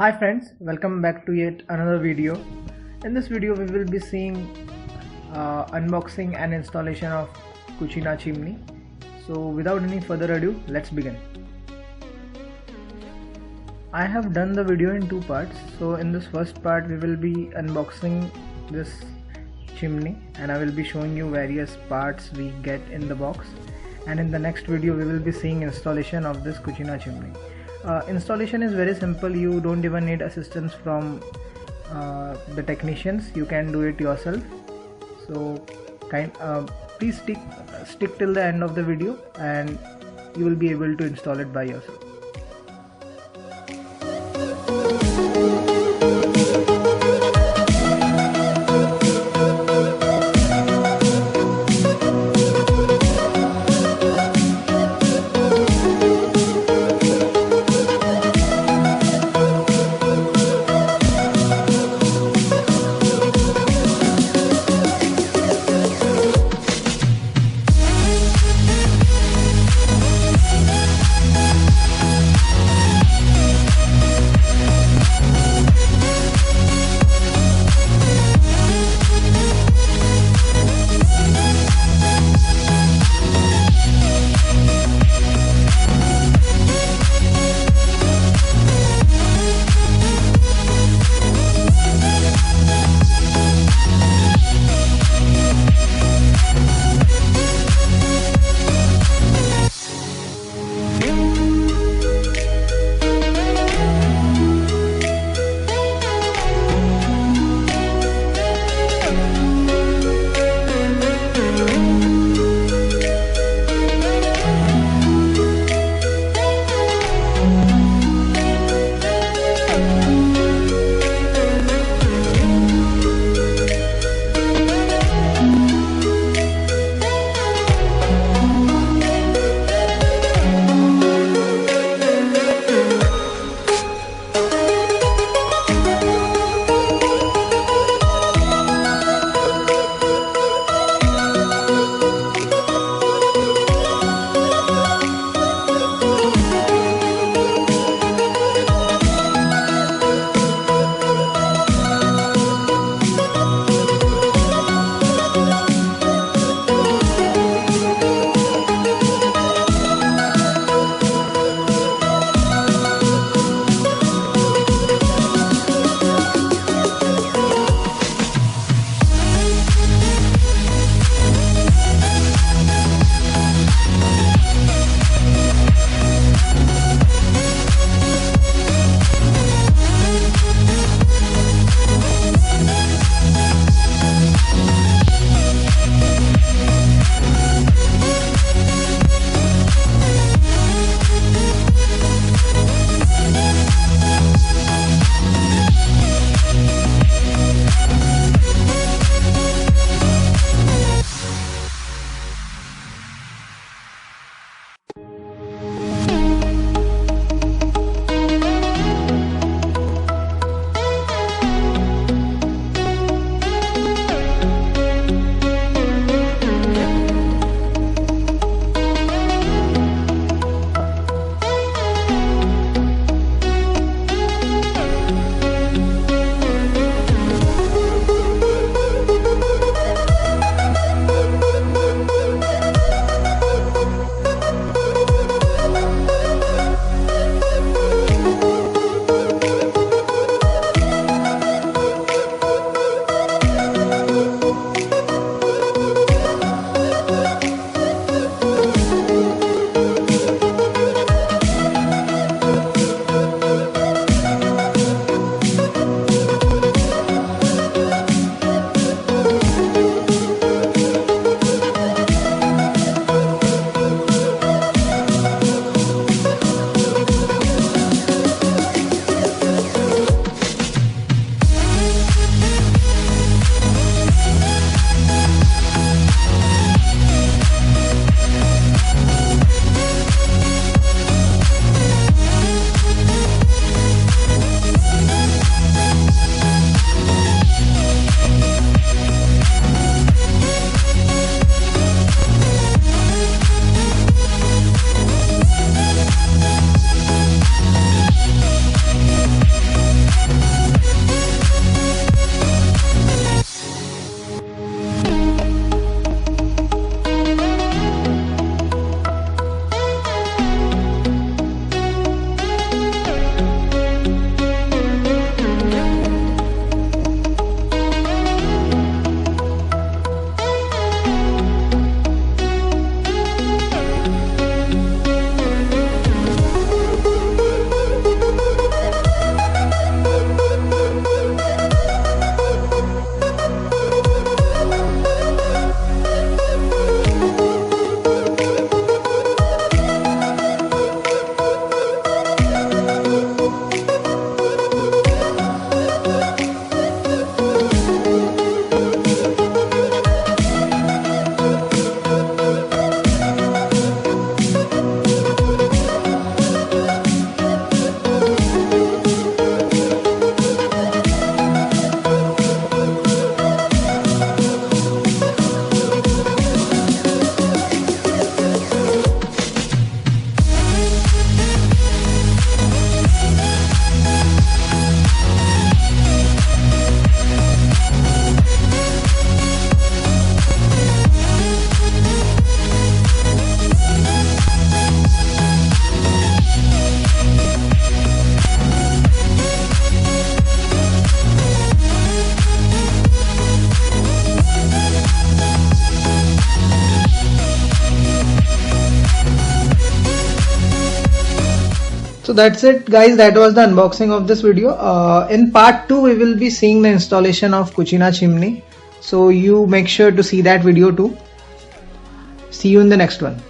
Hi friends, welcome back to yet another video. In this video we will be seeing unboxing and installation of KUTCHINA Chimney. So without any further ado, let's begin. I have done the video in two parts. So in this first part we will be unboxing this chimney and I will be showing you various parts we get in the box, and in the next video we will be seeing installation of this KUTCHINA Chimney. Installation is very simple. You don't even need assistance from the technicians. You can do it yourself. So please stick till the end of the video and you will be able to install it by yourself. that's it guys, that was the unboxing of this video. In part 2 we will be seeing the installation of KUTCHINA chimney, so you make sure to see that video too. See you in the next one.